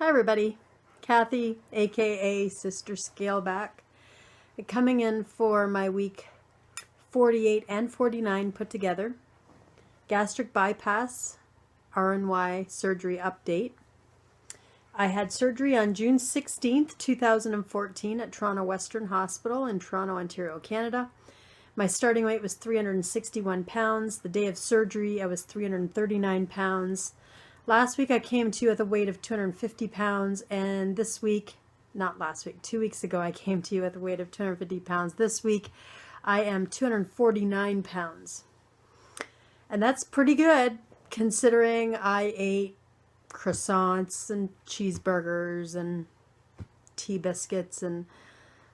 Hi everybody, Kathy, aka Sister Scaleback, coming in for my week 48 and 49 put together. Gastric bypass, RNY surgery update. I had surgery on June 16th, 2014 at Toronto Western Hospital in Toronto, Ontario, Canada. My starting weight was 361 pounds. The day of surgery I was 339 pounds. Last week I came to you with a weight of 250 pounds, and this week, not last week, 2 weeks ago I came to you with a weight of 250 pounds. This week I am 249 pounds. And that's pretty good considering I ate croissants and cheeseburgers and tea biscuits and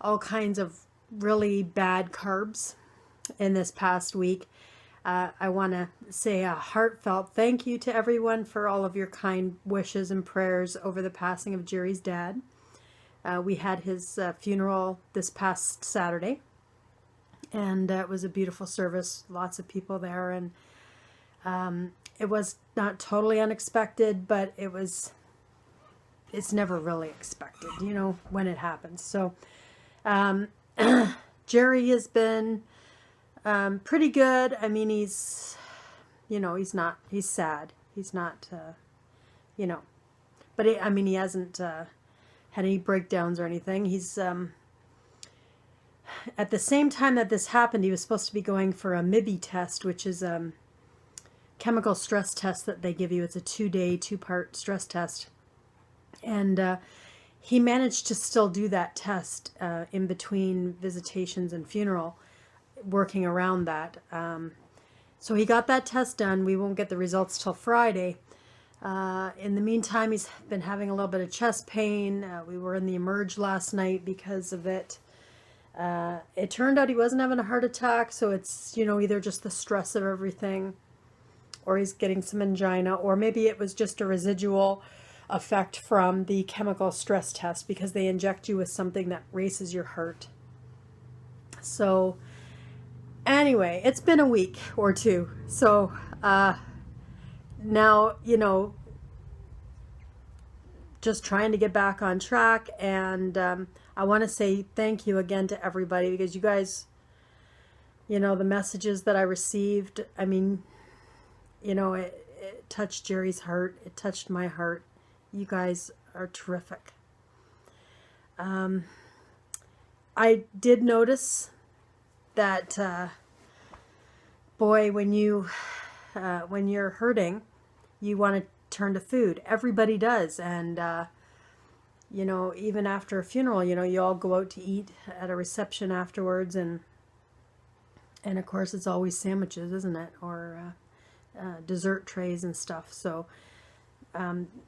all kinds of really bad carbs in this past week. I want to say a heartfelt thank you to everyone for all of your kind wishes and prayers over the passing of Jerry's dad. We had his funeral this past Saturday, and it was a beautiful service, lots of people there, and it was not totally unexpected, but it's never really expected, you know, when it happens. So Jerry has been pretty good. I mean, he's sad. He's not, but he hasn't had any breakdowns or anything. He's, at the same time that this happened, he was supposed to be going for a MIBI test, which is a chemical stress test that they give you. It's a 2-day, 2-part stress test. And he managed to still do that test in between visitations and funeral, working around that. So he got that test done. We won't get the results till Friday. In the meantime, he's been having a little bit of chest pain. We were in the Emerge last night because of it. It turned out he wasn't having a heart attack, so it's, either just the stress of everything, or he's getting some angina, or maybe it was just a residual effect from the chemical stress test, because they inject you with something that races your heart. So anyway, it's been a week or two. So now, just trying to get back on track. And I want to say thank you again to everybody, because you guys, the messages that I received, I mean, it touched Jerry's heart. It touched my heart. You guys are terrific. I did notice that, boy, when you're hurting, you want to turn to food. Everybody does. And, even after a funeral, you all go out to eat at a reception afterwards. And of course, it's always sandwiches, isn't it? Or dessert trays and stuff. So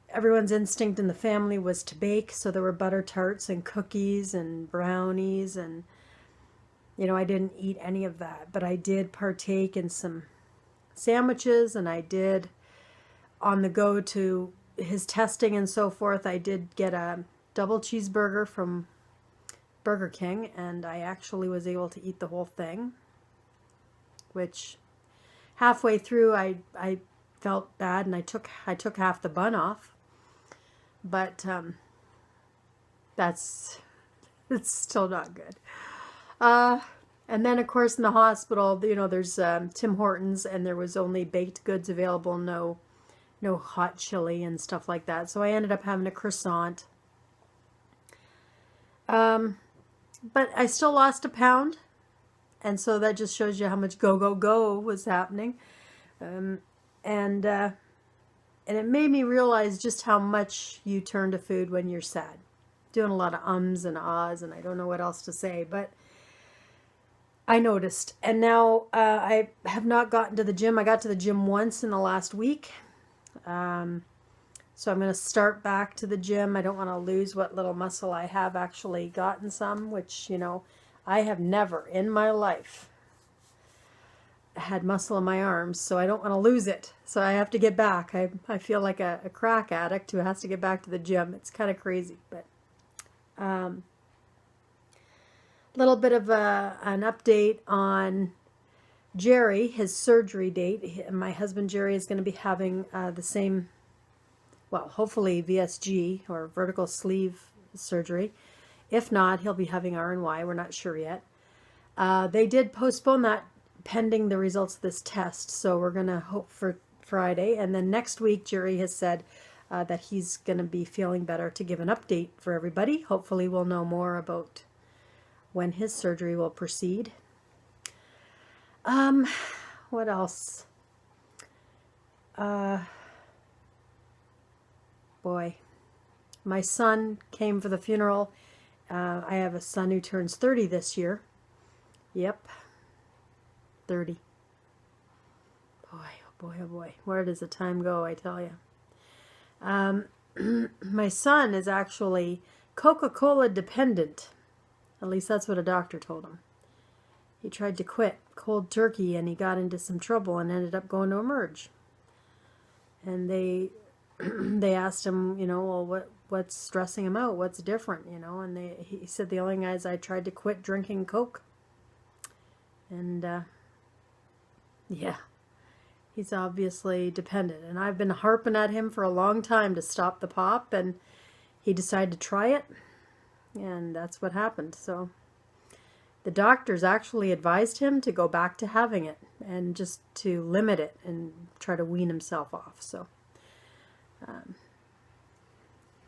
everyone's instinct in the family was to bake. So there were butter tarts and cookies and brownies, and I didn't eat any of that, but I did partake in some sandwiches, and I did, on the go to his testing and so forth, I did get a double cheeseburger from Burger King, and I actually was able to eat the whole thing, which halfway through I felt bad, and I took half the bun off, but it's still not good. And then, of course, in the hospital, there's Tim Hortons, and there was only baked goods available, no hot chili and stuff like that. So I ended up having a croissant. But I still lost a pound, and so that just shows you how much go was happening. And it made me realize just how much you turn to food when you're sad. Doing a lot of ums and ahs, and I don't know what else to say, but I noticed. And now I have not gotten to the gym. I got to the gym once in the last week. So I'm going to start back to the gym. I don't want to lose what little muscle I have actually gotten some, which, I have never in my life had muscle in my arms, so I don't want to lose it. So I have to get back. I feel like a crack addict who has to get back to the gym. It's kind of crazy, but little bit of an update on Jerry, his surgery date. My husband Jerry is going to be having the same well, hopefully VSG or vertical sleeve surgery. If not, he'll be having RNY. We're not sure yet. They did postpone that pending the results of this test, so we're going to hope for Friday. And then next week, Jerry has said that he's going to be feeling better to give an update for everybody. Hopefully we'll know more about when his surgery will proceed. What else? Boy, my son came for the funeral. I have a son who turns 30 this year. Yep, 30. Boy, oh boy, oh boy. Where does the time go, I tell you? My son is actually Coca-Cola dependent. At least that's what a doctor told him. He tried to quit cold turkey and he got into some trouble and ended up going to emerge. And they asked him, you know, well, what's stressing him out? What's different, you know? And he said the only thing is I tried to quit drinking Coke. And yeah, he's obviously dependent. And I've been harping at him for a long time to stop the pop, and he decided to try it, and that's what happened. So the doctors actually advised him to go back to having it and just to limit it and try to wean himself off. So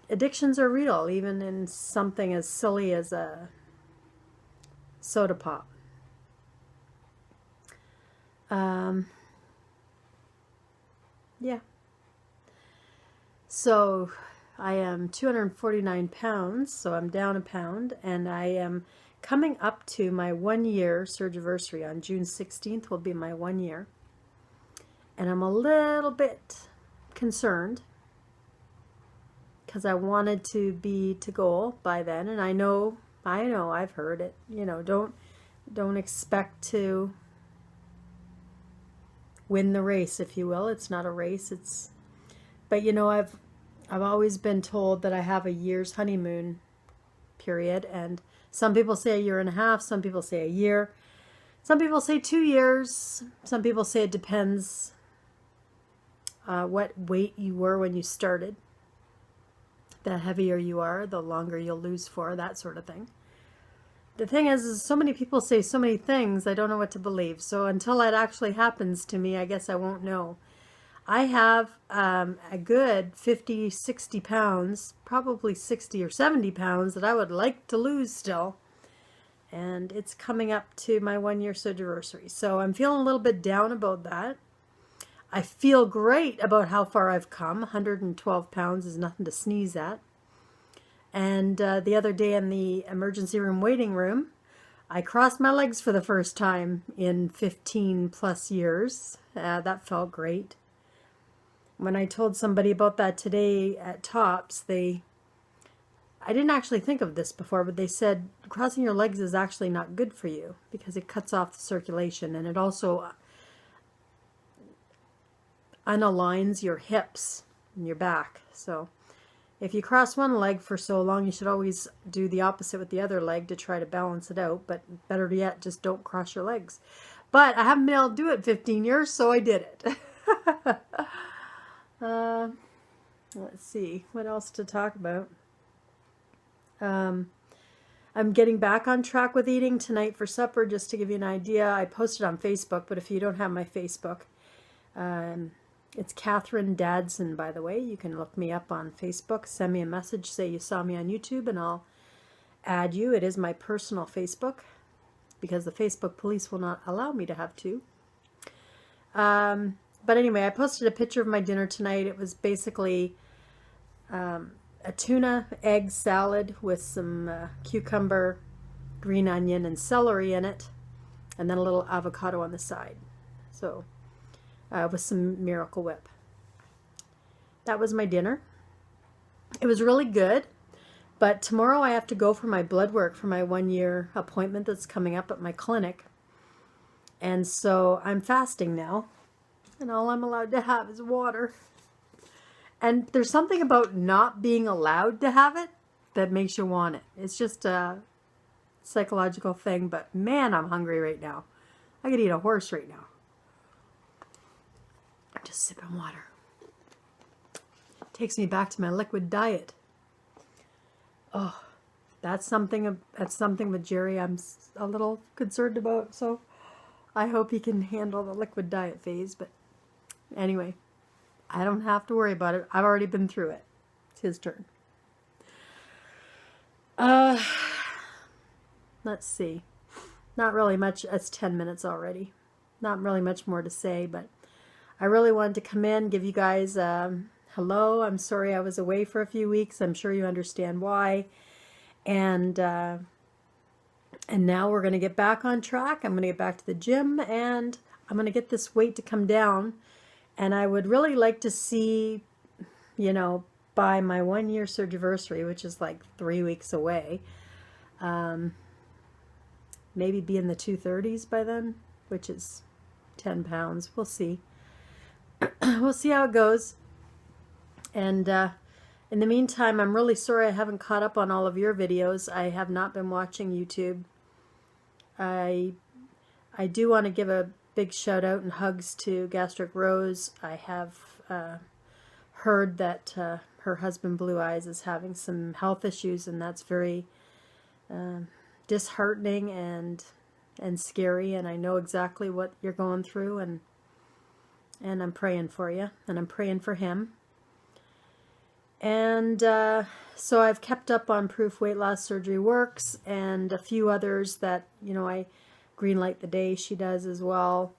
addictions are real, even in something as silly as a soda pop. Yeah. So I am 249 pounds, so I'm down a pound, and I am coming up to my 1 year surgiversary. On June 16th will be my 1 year. And I'm a little bit concerned because I wanted to be to goal by then, and I know I've heard it. You know, don't expect to win the race, if you will. It's not a race. But you know, I've always been told that I have a year's honeymoon period, and some people say a year and a half, some people say a year, some people say 2 years, some people say it depends what weight you were when you started. The heavier you are, the longer you'll lose for, that sort of thing. The thing is so many people say so many things, I don't know what to believe. So until it actually happens to me, I guess I won't know. I have a good 50, 60 pounds, probably 60 or 70 pounds that I would like to lose still. And it's coming up to my 1 year surgiversary. So I'm feeling a little bit down about that. I feel great about how far I've come. 112 pounds is nothing to sneeze at. And the other day in the emergency room waiting room, I crossed my legs for the first time in 15 plus years. That felt great. When I told somebody about that today at Tops, I didn't actually think of this before, but they said crossing your legs is actually not good for you because it cuts off the circulation, and it also unaligns your hips and your back. So if you cross one leg for so long, you should always do the opposite with the other leg to try to balance it out. But better yet, just don't cross your legs. But I haven't been able to do it 15 years, so I did it. Let's see, what else to talk about? I'm getting back on track with eating tonight for supper, just to give you an idea. I posted on Facebook, but if you don't have my Facebook, it's Catherine Dadson, by the way. You can look me up on Facebook. Send me a message. Say you saw me on YouTube, and I'll add you. It is my personal Facebook because the Facebook police will not allow me to have two. But anyway, I posted a picture of my dinner tonight. It was basically a tuna egg salad with some cucumber, green onion, and celery in it, and then a little avocado on the side. So with some Miracle Whip. That was my dinner. It was really good, but tomorrow I have to go for my blood work for my 1 year appointment that's coming up at my clinic. And so I'm fasting now, and all I'm allowed to have is water. And there's something about not being allowed to have it that makes you want it. It's just a psychological thing, but man, I'm hungry right now. I could eat a horse right now. I'm just sipping water. Takes me back to my liquid diet. Oh, that's something with Jerry I'm a little concerned about, so I hope he can handle the liquid diet phase. But anyway, I don't have to worry about it. I've already been through it. It's his turn. Let's see. Not really much. It's 10 minutes already. Not really much more to say, but I really wanted to come in, give you guys hello. I'm sorry I was away for a few weeks. I'm sure you understand why. And now we're going to get back on track. I'm going to get back to the gym, and I'm going to get this weight to come down. And I would really like to see, you know, by my 1-year surgery, which is like 3 weeks away, maybe be in the 230s by then, which is 10 pounds. We'll see. We'll see how it goes. And in the meantime, I'm really sorry I haven't caught up on all of your videos. I have not been watching YouTube. I do want to give a big shout out and hugs to Gastric Rose. I have heard that her husband Blue Eyes is having some health issues, and that's very disheartening and scary. And I know exactly what you're going through, and I'm praying for you, and I'm praying for him. And so I've kept up on Proof Weight Loss Surgery Works and a few others that, you know, I greenlight the day she does as well.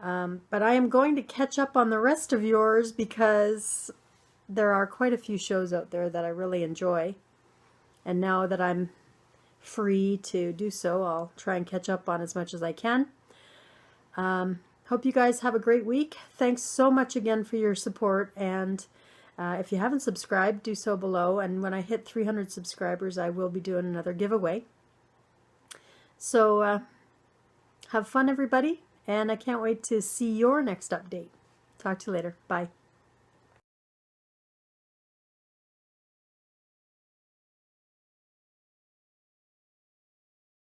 But I am going to catch up on the rest of yours because there are quite a few shows out there that I really enjoy. And now that I'm free to do so, I'll try and catch up on as much as I can. Hope you guys have a great week. Thanks so much again for your support, and if you haven't subscribed, do so below, and when I hit 300 subscribers, I will be doing another giveaway. So have fun, everybody, and I can't wait to see your next update. Talk to you later. Bye.